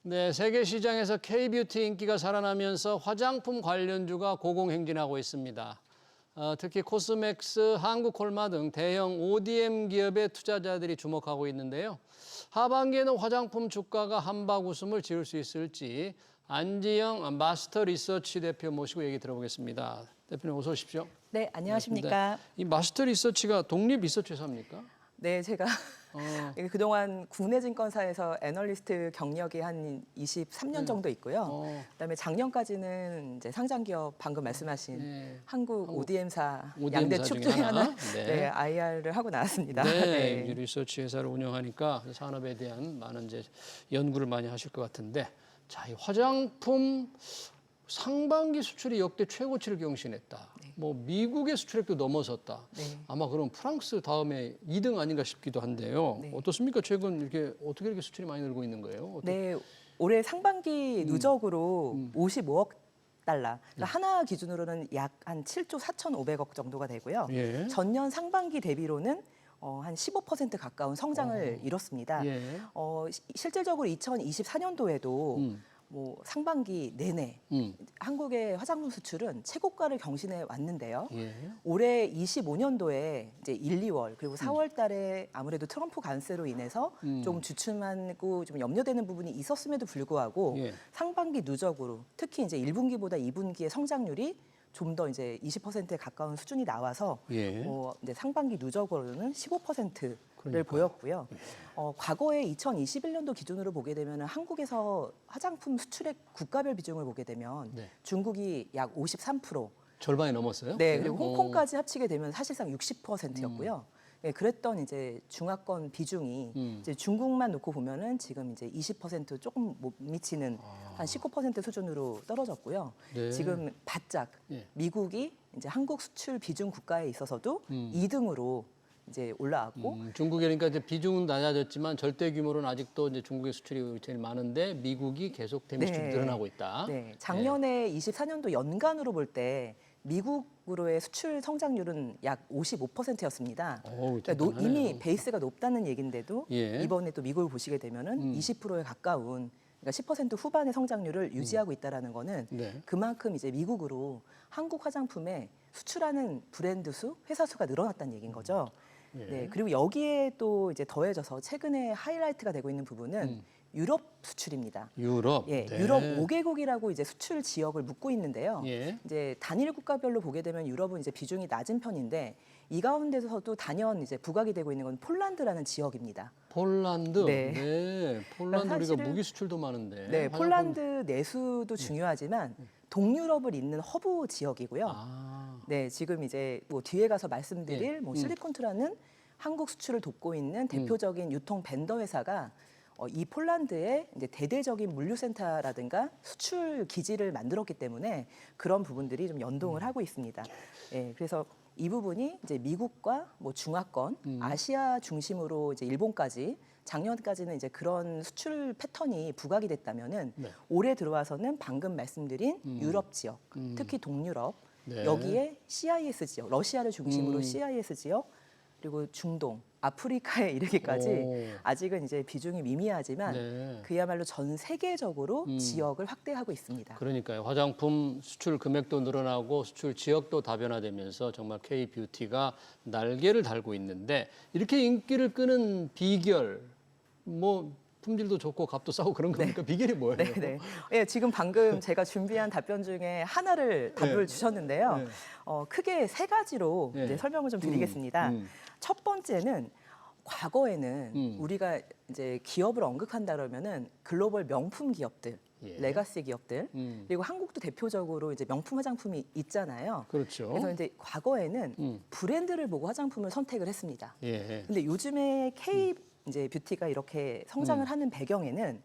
네, 세계 시장에서 K-뷰티 인기가 살아나면서 화장품 관련주가 고공행진하고 있습니다. 특히 코스맥스, 한국콜마 등 대형 ODM 기업의 투자자들이 주목하고 있는데요. 하반기에는 화장품 주가가 한박 웃음을 지을 수 있을지 안지영 마스터 리서치 대표 모시고 얘기 들어보겠습니다. 대표님 어서 오십시오. 네, 안녕하십니까. 이 마스터 리서치가 독립 리서치 회사입니까? 네, 제가 그동안 국내 증권사에서 애널리스트 경력이 한 23년 정도 있고요. 그다음에 작년까지는 이제 상장기업 방금 말씀하신 한국 ODM사 양대 축 중에 하나 네, IR을 하고 나왔습니다. 네, 네. 리서치 회사를 운영하니까 산업에 대한 많은 이제 연구를 많이 하실 것 같은데, 자, 이 화장품 상반기 수출이 역대 최고치를 경신했다. 네. 뭐 미국의 수출액도 넘어섰다. 네. 아마 그럼 프랑스 다음에 2등 아닌가 싶기도 한데요. 네. 어떻습니까? 최근 이렇게 어떻게 이렇게 수출이 많이 늘고 있는 거예요? 네, 올해 상반기 누적으로 55억 달러. 그러니까 하나 기준으로는 약 한 7조 4,500억 정도가 되고요. 예. 전년 상반기 대비로는 한 15% 가까운 성장을 이뤘습니다. 예. 실질적으로 2024년도에도 뭐 상반기 내내 한국의 화장품 수출은 최고가를 경신해 왔는데요. 예. 올해 25년도에 이제 1, 2월 그리고 4월 달에 아무래도 트럼프 관세로 인해서 좀 주춤하고 좀 염려되는 부분이 있었음에도 불구하고 예. 상반기 누적으로 특히 이제 1분기보다 2분기의 성장률이 좀 더 이제 20%에 가까운 수준이 나와서 예. 이제 상반기 누적으로는 15%를 그러니까요. 보였고요. 과거에 2021년도 기준으로 보게 되면 한국에서 화장품 수출액 국가별 비중을 보게 되면 네. 중국이 약 53%, 절반이 넘었어요? 네, 그리고 홍콩까지 합치게 되면 사실상 60%였고요. 네, 그랬던 이제 중화권 비중이 이제 중국만 놓고 보면은 지금 이제 20% 조금 못 미치는 한 19% 수준으로 떨어졌고요. 네. 지금 바짝 예. 미국이 이제 한국 수출 비중 국가에 있어서도 2등으로 이제 올라왔고 중국이 그러니까 이제 비중은 낮아졌지만 절대 규모로는 아직도 이제 중국의 수출이 제일 많은데 미국이 계속 대미 수출이 늘어나고 있다. 네, 작년에 24년도 연간으로 볼 때 미국으로의 수출 성장률은 약 55%였습니다. 그러니까 이미 베이스가 높다는 얘긴데도 예. 이번에 또 미국을 보시게 되면은 20%에 가까운 그러니까 10% 후반의 성장률을 유지하고 있다라는 거는 네. 그만큼 이제 미국으로 한국 화장품에 수출하는 브랜드 수, 회사 수가 늘어났다는 얘기인 거죠. 예. 네, 그리고 여기에 또 이제 더해져서 최근에 하이라이트가 되고 있는 부분은 유럽 수출입니다. 유럽. 예, 네. 유럽 5개국이라고 이제 수출 지역을 묶고 있는데요. 예. 이제 단일 국가별로 보게 되면 유럽은 이제 비중이 낮은 편인데 이 가운데서도 단연 이제 부각이 되고 있는 건 폴란드라는 지역입니다. 폴란드. 네. 네. 폴란드 그러니까 우리가 사실은- 무기 수출도 많은데. 네, 화장품- 폴란드 내수도 중요하지만 동유럽을 잇는 허브 지역이고요. 아. 네, 지금 이제 뭐 뒤에 가서 말씀드릴 뭐 실리콘투라는 한국 수출을 돕고 있는 대표적인 유통 벤더 회사가 이 폴란드에 이제 대대적인 물류센터라든가 수출 기지를 만들었기 때문에 그런 부분들이 좀 연동을 하고 있습니다. 예, 그래서 이 부분이 이제 미국과 뭐 중화권, 아시아 중심으로 이제 일본까지 작년까지는 이제 그런 수출 패턴이 부각이 됐다면은 네. 올해 들어와서는 방금 말씀드린 유럽 지역, 특히 동유럽, 네. 여기에 CIS 지역, 러시아를 중심으로 CIS 지역, 그리고 중동, 아프리카에 이르기까지 오. 아직은 이제 비중이 미미하지만 네. 그야말로 전 세계적으로 지역을 확대하고 있습니다. 그러니까요. 화장품 수출 금액도 늘어나고 수출 지역도 다변화되면서 정말 K-뷰티가 날개를 달고 있는데 이렇게 인기를 끄는 비결, 뭐 품질도 좋고 값도 싸고 그런 겁니까? 비결이 뭐예요? 네, 네. 예, 지금 방금 제가 준비한 답변 중에 하나를 답을 주셨는데요. 네. 크게 세 가지로 네. 이제 설명을 좀 드리겠습니다. 첫 번째는 과거에는 우리가 이제 기업을 언급한다 그러면은 글로벌 명품 기업들, 예. 레가시 기업들, 그리고 한국도 대표적으로 이제 명품 화장품이 있잖아요. 그렇죠. 그래서 이제 과거에는 브랜드를 보고 화장품을 선택을 했습니다. 예. 근데 요즘에 K 이제 뷰티가 이렇게 성장을 하는 배경에는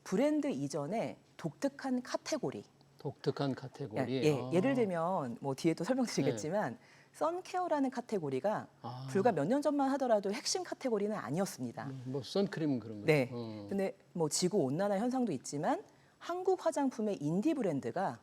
브랜드 이전에 독특한 카테고리. 독특한 카테고리. 예, 예를 들면 뭐 뒤에 또 설명드리겠지만 선케어라는 카테고리가 불과 몇 년 전만 하더라도 핵심 카테고리는 아니었습니다. 뭐 선크림 그런 거. 네. 근데 뭐 지구 온난화 현상도 있지만 한국 화장품의 인디 브랜드가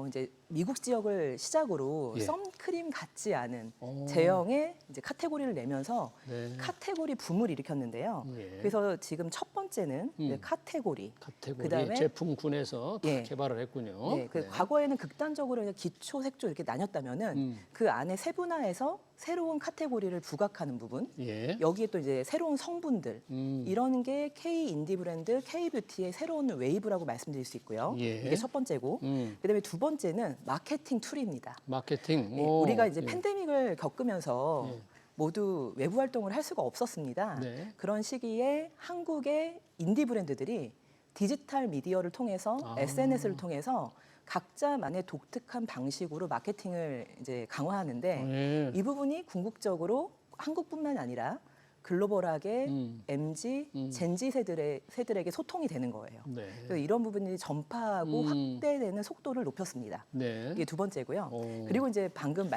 이제 미국 지역을 시작으로 예. 선크림 같지 않은 오. 제형의 이제 카테고리를 내면서 네. 카테고리 붐을 일으켰는데요. 예. 그래서 지금 첫 번째는 이제 카테고리. 그다음에 제품군에서 다 예. 개발을 했군요. 네, 그 과거에는 극단적으로 그냥 기초, 색조 이렇게 나뉘었다면은 그 안에 세분화해서 새로운 카테고리를 부각하는 부분, 예. 여기에 또 이제 새로운 성분들 이런 게 K 인디 브랜드, K 뷰티의 새로운 웨이브라고 말씀드릴 수 있고요. 예. 이게 첫 번째고, 그다음에 두 번째는 마케팅 툴입니다. 마케팅. 예, 오, 우리가 이제 예. 팬데믹을 겪으면서 예. 모두 외부 활동을 할 수가 없었습니다. 네. 그런 시기에 한국의 인디 브랜드들이 디지털 미디어를 통해서 SNS를 통해서 각자만의 독특한 방식으로 마케팅을 이제 강화하는데 예. 이 부분이 궁극적으로 한국뿐만 아니라 글로벌하게 MZ, 젠지 세들에게 소통이 되는 거예요. 네. 그래서 이런 부분이 전파하고 확대되는 속도를 높였습니다. 네. 이게 두 번째고요. 오. 그리고 이제 방금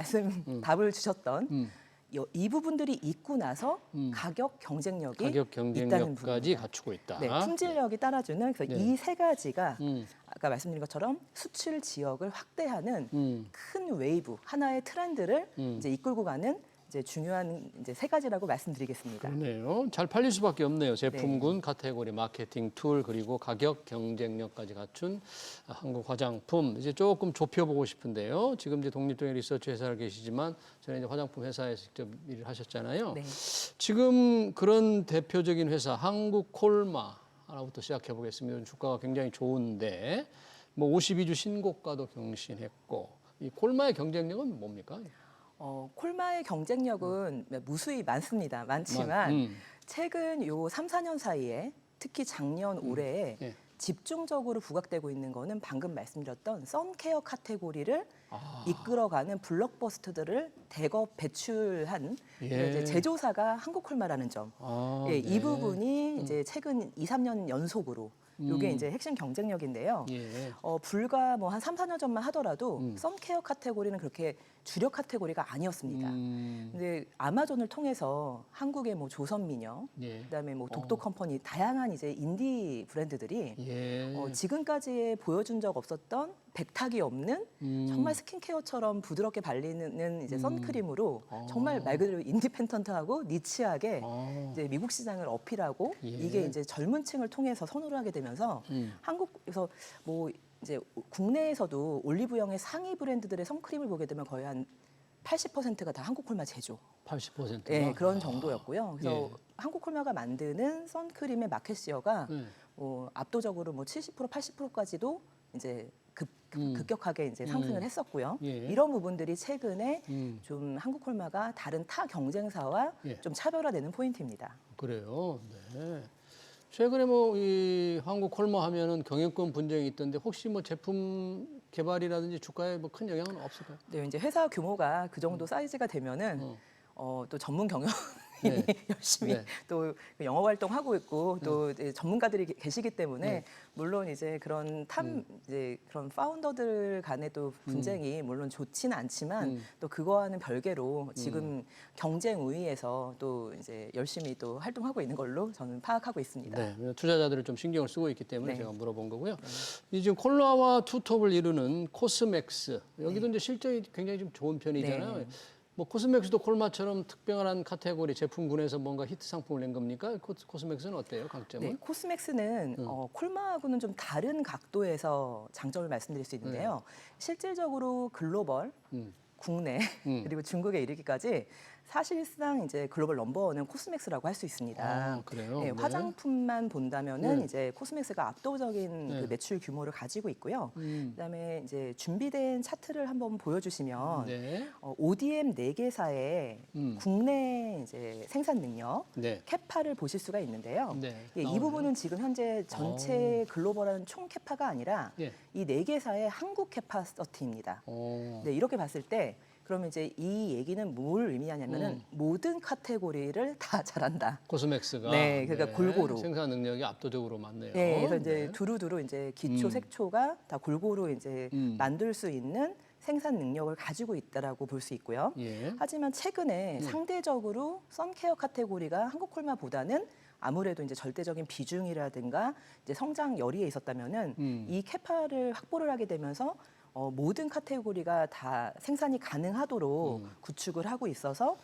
답을 주셨던 이 부분들이 있고 나서 가격 경쟁력이 가격 있다는 경쟁력까지 부분입니다. 갖추고 있다. 네, 품질력이 따라주는 그래서 네. 이 세 가지가 음. 아까 말씀드린 것처럼 수출 지역을 확대하는 큰 웨이브, 하나의 트렌드를 이제 이끌고 가는 이제 중요한 이제 세 가지라고 말씀드리겠습니다. 그러네요. 잘 팔릴 수밖에 없네요. 제품군, 카테고리, 마케팅 툴, 그리고 가격 경쟁력까지 갖춘 한국 화장품. 이제 조금 좁혀보고 싶은데요. 지금 이제 독립적인 리서치 회사에 계시지만 저는 이제 화장품 회사에서 직접 일을 하셨잖아요. 네. 지금 그런 대표적인 회사 한국 콜마부터 시작해 보겠습니다. 주가가 굉장히 좋은데 뭐 52주 신고가도 경신했고 이 콜마의 경쟁력은 뭡니까? 콜마의 경쟁력은 무수히 많습니다. 많지만 최근 요 3, 4년 사이에 특히 작년 올해에 예. 집중적으로 부각되고 있는 거는 방금 말씀드렸던 선케어 카테고리를 이끌어가는 블록버스터들을 대거 배출한 예. 이제 제조사가 한국콜마라는 점. 아, 예, 네. 이 부분이 이제 최근 2, 3년 연속으로 이게 이제 핵심 경쟁력인데요. 예. 불과 뭐 한 3, 4년 전만 하더라도 선케어 카테고리는 그렇게 주력 카테고리가 아니었습니다. 근데 아마존을 통해서 한국의 뭐 조선미녀, 예. 그다음에 뭐 독도 컴퍼니 다양한 이제 인디 브랜드들이 예. 지금까지 보여준 적 없었던 백탁이 없는 정말 스킨케어처럼 부드럽게 발리는 이제 선크림으로 정말 말 그대로 인디펜던트하고 니치하게 이제 미국 시장을 어필하고 예. 이게 이제 젊은 층을 통해서 선호를 하게 되면서 한국에서 뭐 이제 국내에서도 올리브영의 상위 브랜드들의 선크림을 보게 되면 거의 한 80%가 다 한국콜마 제조. 80%가? 예, 그런 정도였고요. 그래서 예. 한국콜마가 만드는 선크림의 마켓 시어가 네. 압도적으로 뭐 70%, 80%까지도 이제 급격하게 이제 상승을 했었고요. 예. 이런 부분들이 최근에 좀 한국콜마가 다른 타 경쟁사와 예. 좀 차별화되는 포인트입니다. 그래요. 네. 최근에 뭐 이 한국 콜마 하면은 경영권 분쟁이 있던데 혹시 뭐 제품 개발이라든지 주가에 뭐 큰 영향은 없을까요? 네, 이제 회사 규모가 그 정도 사이즈가 되면은 또 전문 경영이 네. 열심히 네. 또 영업 활동하고 있고 또 이제 전문가들이 계시기 때문에 네. 물론 이제 그런 이제 그런 파운더들 간의 또 분쟁이 물론 좋지는 않지만 또 그거와는 별개로 지금 경쟁 우위에서 또 이제 열심히 또 활동하고 있는 걸로 저는 파악하고 있습니다. 네. 투자자들을 좀 신경을 쓰고 있기 때문에 네. 제가 물어본 거고요. 이 지금 콜라와 투톱을 이루는 코스맥스 여기도 이제 실적이 굉장히 좀 좋은 편이잖아요. 네. 뭐 코스맥스도 콜마처럼 특별한 카테고리 제품군에서 뭔가 히트 상품을 낸 겁니까? 코스맥스는 어때요? 강점은? 네, 코스맥스는 콜마하고는 좀 다른 각도에서 장점을 말씀드릴 수 있는데요. 실질적으로 글로벌, 국내 그리고 중국에 이르기까지 사실상 이제 글로벌 넘버원은 코스맥스라고 할 수 있습니다. 아, 그래요? 네, 네. 화장품만 본다면은 네. 이제 코스맥스가 압도적인 네. 그 매출 규모를 가지고 있고요. 그다음에 이제 준비된 차트를 한번 보여주시면 네. ODM 4개사의 국내 이제 생산 능력, 네. 캐파를 보실 수가 있는데요. 네. 예, 이 나오네요. 부분은 지금 현재 전체 글로벌한 총 캐파가 아니라 예. 이 4개사의 한국 캐파서티입니다. 어. 네, 이렇게 봤을 때 그러면 이제 이 얘기는 뭘 의미하냐면은 모든 카테고리를 다 잘한다. 코스맥스가 네, 그러니까 골고루. 생산 능력이 압도적으로 많네요. 네, 그래서 이제 네. 두루두루 이제 기초 색초가 다 골고루 이제 만들 수 있는 생산 능력을 가지고 있다라고 볼 수 있고요. 예. 하지만 최근에 상대적으로 선케어 카테고리가 한국콜마보다는 아무래도 이제 절대적인 비중이라든가 이제 성장 열의에 있었다면은 이 캐파를 확보를 하게 되면서 모든 카테고리가 다 생산이 가능하도록 구축을 하고 있어서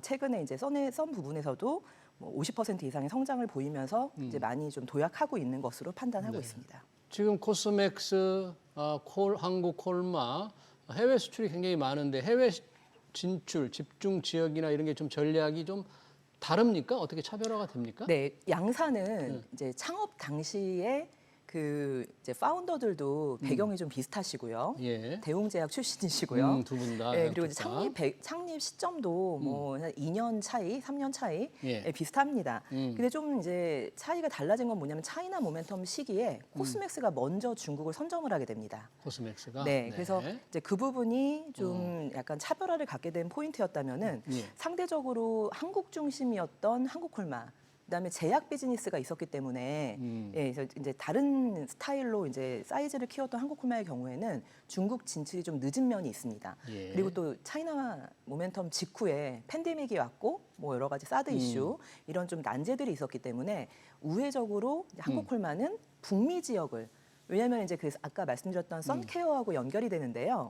최근에 이제 썬 부분에서도 뭐 50% 이상의 성장을 보이면서 이제 많이 좀 도약하고 있는 것으로 판단하고 있습니다. 지금 코스맥스, 한국 콜마 해외 수출이 굉장히 많은데 해외 진출, 집중 지역이나 이런 게 좀 전략이 좀 다릅니까? 어떻게 차별화가 됩니까? 네, 양사는 이제 창업 당시에 그 이제 파운더들도 배경이 좀 비슷하시고요. 예. 대웅제약 출신이시고요. 두 분 다. 네, 그리고 이제 창립 시점도 뭐 2년 차이, 3년 차이 예. 비슷합니다. 근데 좀 이제 차이가 달라진 건 뭐냐면 차이나 모멘텀 시기에 코스맥스가 먼저 중국을 선점을 하게 됩니다. 코스맥스가. 네, 그래서 이제 그 부분이 좀 약간 차별화를 갖게 된 포인트였다면은 예. 상대적으로 한국 중심이었던 한국콜마. 그다음에 제약 비즈니스가 있었기 때문에 예, 그래서 이제 다른 스타일로 이제 사이즈를 키웠던 한국콜마의 경우에는 중국 진출이 좀 늦은 면이 있습니다. 예. 그리고 또 차이나 모멘텀 직후에 팬데믹이 왔고 뭐 여러 가지 사드 이슈 이런 좀 난제들이 있었기 때문에 우회적으로 이제 한국콜마는 북미 지역을 왜냐하면 이제 그 아까 말씀드렸던 선케어하고 연결이 되는데요.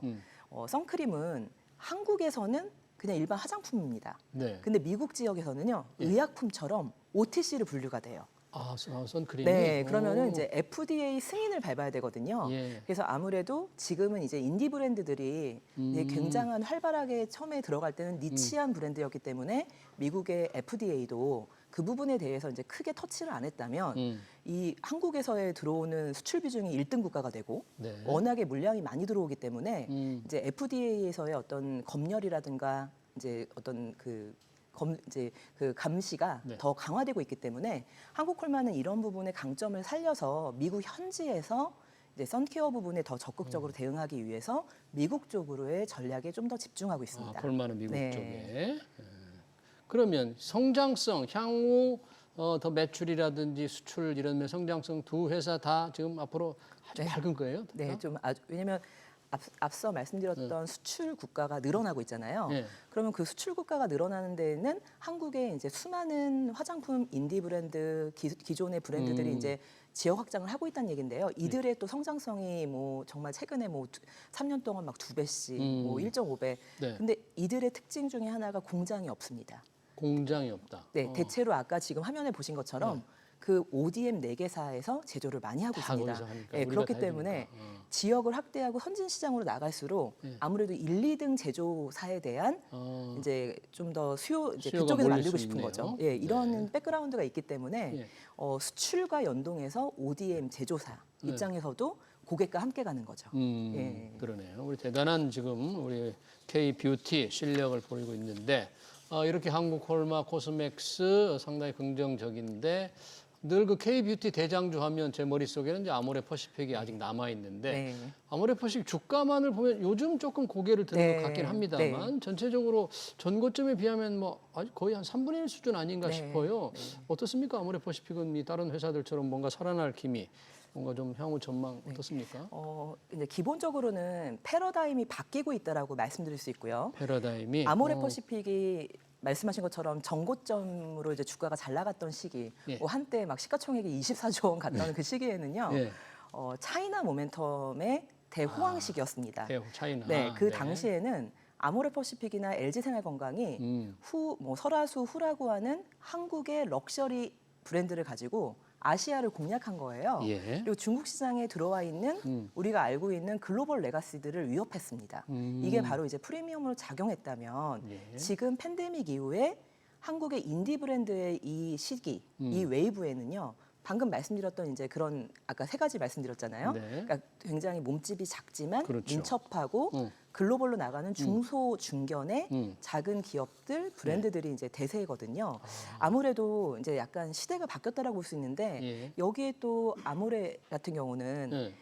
선크림은 한국에서는 그냥 일반 화장품입니다. 네. 근데 미국 지역에서는요 의약품처럼 OTC를 분류가 돼요. 아, 선크림이. 네, 그러면은 오. 이제 FDA 승인을 밟아야 되거든요. 예. 그래서 아무래도 지금은 이제 인디 브랜드들이 이제 굉장한 활발하게 처음에 들어갈 때는 니치한 브랜드였기 때문에 미국의 FDA도 그 부분에 대해서 이제 크게 터치를 안 했다면 이 한국에서의 들어오는 수출 비중이 1등 국가가 되고 네. 워낙에 물량이 많이 들어오기 때문에 이제 FDA에서의 어떤 검열이라든가 이제 어떤 이제 그 감시가 네. 더 강화되고 있기 때문에 한국콜마는 이런 부분의 강점을 살려서 미국 현지에서 이제 선케어 부분에 더 적극적으로 대응하기 위해서 미국 쪽으로의 전략에 좀 더 집중하고 있습니다. 콜마는 미국 네. 쪽에. 그러면 성장성, 향후 더 매출이라든지 수출 이런 면 성장성 두 회사 다 지금 앞으로 아주 밝은 거예요? 네, 좀 아주 왜냐면 앞서 말씀드렸던 수출 국가가 늘어나고 있잖아요. 네. 그러면 그 수출 국가가 늘어나는 데에는 한국의 이제 수많은 화장품 인디 브랜드 기존의 브랜드들이 이제 지역 확장을 하고 있다는 얘기인데요. 이들의 또 성장성이 뭐 정말 최근에 뭐 3년 동안 막 2배씩, 뭐 1.5배. 네. 근데 이들의 특징 중에 하나가 공장이 없습니다. 공장이 없다. 네, 대체로 아까 지금 화면에 보신 것처럼 그 ODM 4개사에서 제조를 많이 하고 다 있습니다. 거기서 하니까, 네, 우리가 그렇기 다 때문에 해주니까. 지역을 확대하고 선진 시장으로 나갈수록 아무래도 1, 2등 제조사에 대한 이제 좀 더 수요 이제 수요가 그쪽에서 몰릴 만들고 수 싶은 있네요. 거죠. 예, 이런 백그라운드가 있기 때문에 예. 수출과 연동해서 ODM 제조사 입장에서도 고객과 함께 가는 거죠. 예. 그러네요. 우리 대단한 지금 우리 K 뷰티 실력을 보이고 있는데 이렇게 한국 콜마 코스맥스 상당히 긍정적인데 늘 그 K 뷰티 대장주 하면 제 머릿속에는 이제 아모레 퍼시픽이 아직 남아 있는데 네. 아모레 퍼시픽 주가만을 보면 요즘 조금 고개를 드는 네. 것 같긴 합니다만 전체적으로 전고점에 비하면 뭐 아직 거의 한 3분의 1 수준 아닌가 네. 싶어요. 어떻습니까? 아모레 퍼시픽은 이 다른 회사들처럼 뭔가 살아날 기미 뭔가 좀 향후 전망 어떻습니까? 이제 기본적으로는 패러다임이 바뀌고 있다라고 말씀드릴 수 있고요. 패러다임이 아모레 퍼시픽이 말씀하신 것처럼 정고점으로 이제 주가가 잘 나갔던 시기, 예. 뭐 한때 막 시가총액이 24조 원 갔던 그 시기에는요, 예. 차이나 모멘텀의 대호황 시기였습니다. 차이나. 네, 그 당시에는 아모레 퍼시픽이나 LG생활건강이 뭐 설화수 후라고 하는 한국의 럭셔리 브랜드를 가지고 아시아를 공략한 거예요. 예. 그리고 중국 시장에 들어와 있는 우리가 알고 있는 글로벌 레가시들을 위협했습니다. 이게 바로 이제 프리미엄으로 작용했다면 예. 지금 팬데믹 이후에 한국의 인디 브랜드의 이 시기, 이 웨이브에는요. 방금 말씀드렸던 이제 그런 아까 3가지 말씀드렸잖아요. 네. 그러니까 굉장히 몸집이 작지만 그렇죠. 민첩하고 글로벌로 나가는 중소 중견의 작은 기업들 브랜드들이 이제 대세거든요. 아무래도 이제 약간 시대가 바뀌었다라고 볼 수 있는데 예. 여기에 또 아모레 같은 경우는 네.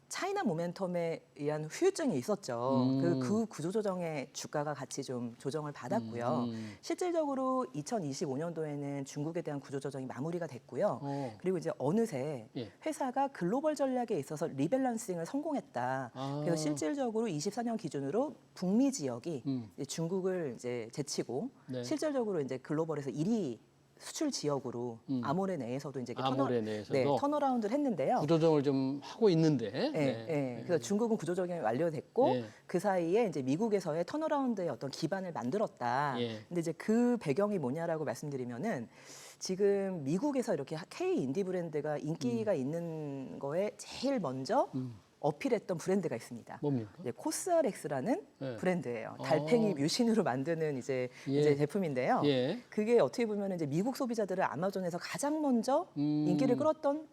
차이나 모멘텀에 의한 후유증이 있었죠. 그 구조조정의 주가가 같이 좀 조정을 받았고요. 실질적으로 2025년도에는 중국에 대한 구조조정이 마무리가 됐고요. 그리고 이제 어느새 예. 회사가 글로벌 전략에 있어서 리밸런싱을 성공했다. 그래서 실질적으로 24년 기준으로 북미 지역이 이제 중국을 이제 제치고 네. 실질적으로 이제 글로벌에서 1위 수출 지역으로 아모레 내에서도 이제 아모레 내에서도 네, 턴어라운드를 했는데요. 구조정을 좀 하고 있는데. 네, 네. 네. 그래서 중국은 구조조정이 완료됐고 네. 그 사이에 이제 미국에서의 턴어라운드의 어떤 기반을 만들었다. 예. 근데 이제 그 배경이 뭐냐라고 말씀드리면은 지금 미국에서 이렇게 K 인디 브랜드가 인기가 있는 거에 제일 먼저 어필했던 브랜드가 있습니다. 뭡니까? 이제 코스알엑스라는 네. 브랜드예요. 달팽이 뮤신으로 만드는 이제 제품인데요. 예. 그게 어떻게 보면 이제 미국 소비자들을 아마존에서 가장 먼저 인기를 끌었던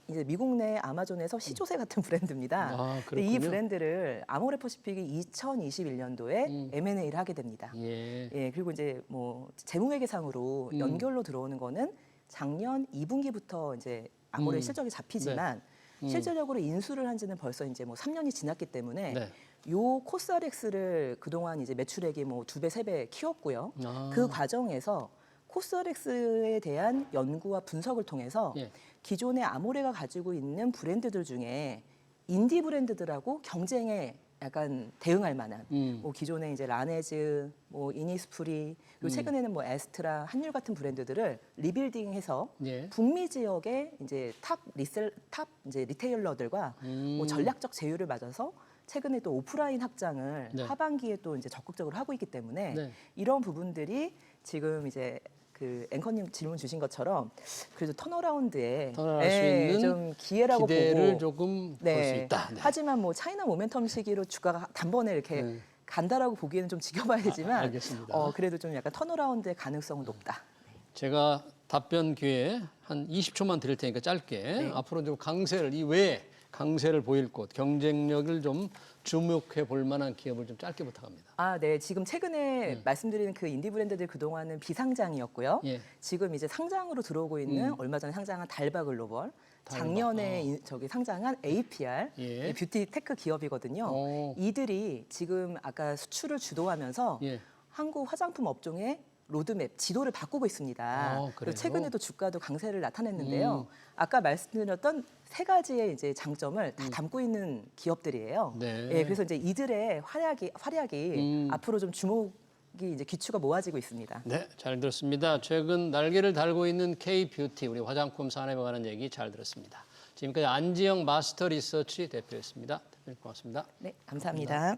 이제 미국 내 아마존에서 시조새 같은 브랜드입니다. 아, 근데 이 그렇군요. 브랜드를 아모레 퍼시픽이 2021년도에 M&A를 하게 됩니다. 예. 예, 그리고 이제 뭐 재무회계상으로 연결로 들어오는 거는 작년 2분기부터 이제 아모레 실적이 잡히지만 실질적으로 인수를 한 지는 벌써 이제 뭐 3년이 지났기 때문에 네. 요 코스알엑스를 그동안 이제 매출액이 뭐 2배, 3배 키웠고요. 아. 그 과정에서 코스알엑스에 대한 연구와 분석을 통해서 예. 기존의 아모레가 가지고 있는 브랜드들 중에 인디 브랜드들하고 경쟁에 약간 대응할 만한 뭐 기존에 이제 라네즈, 뭐 이니스프리 그리고 최근에는 뭐 에스트라, 한율 같은 브랜드들을 리빌딩해서 예. 북미 지역의 이제 탑 이제 리테일러들과 뭐 전략적 제휴를 맞아서 최근에 또 오프라인 확장을 네. 하반기에 또 이제 적극적으로 하고 있기 때문에 네. 이런 부분들이 지금 이제 그 앵커님 질문 주신 것처럼 그래도 턴어라운드에 턴어라운드 할수 있는 좀 기회라고 기대를 보고 조금 볼 수 있다. 네. 하지만 뭐 차이나 모멘텀 시기로 주가가 단번에 이렇게 간다라고 보기에는 좀 지켜봐야 되지만 알겠습니다. 그래도 좀 약간 턴어라운드의 가능성은 높다. 제가 답변 기회 한 20초만 드릴 테니까 짧게 앞으로 좀 강세를 이 외에 강세를 보일 곳 경쟁력을 좀 주목해 볼 만한 기업을 좀 짧게 부탁합니다. 아, 네. 지금 최근에 말씀드리는 그 인디 브랜드들 그동안은 비상장이었고요. 예. 지금 이제 상장으로 들어오고 있는 얼마 전에 상장한 달바 글로벌, 작년에 저기 상장한 APR, 예. 뷰티 테크 기업이거든요. 이들이 지금 아까 수출을 주도하면서 예. 한국 화장품 업종의 로드맵, 지도를 바꾸고 있습니다. 그래요? 그리고 최근에도 주가도 강세를 나타냈는데요. 아까 말씀드렸던 세 가지의 이제 장점을 다 담고 있는 기업들이에요. 네. 예, 그래서 이제 이들의 활약이 앞으로 좀 주목이 이제 귀추가 모아지고 있습니다. 네, 잘 들었습니다. 최근 날개를 달고 있는 K-뷰티, 우리 화장품 산업에 관한 얘기 잘 들었습니다. 지금까지 안지영 마스터 리서치 대표였습니다. 대표님 고맙습니다. 네, 감사합니다.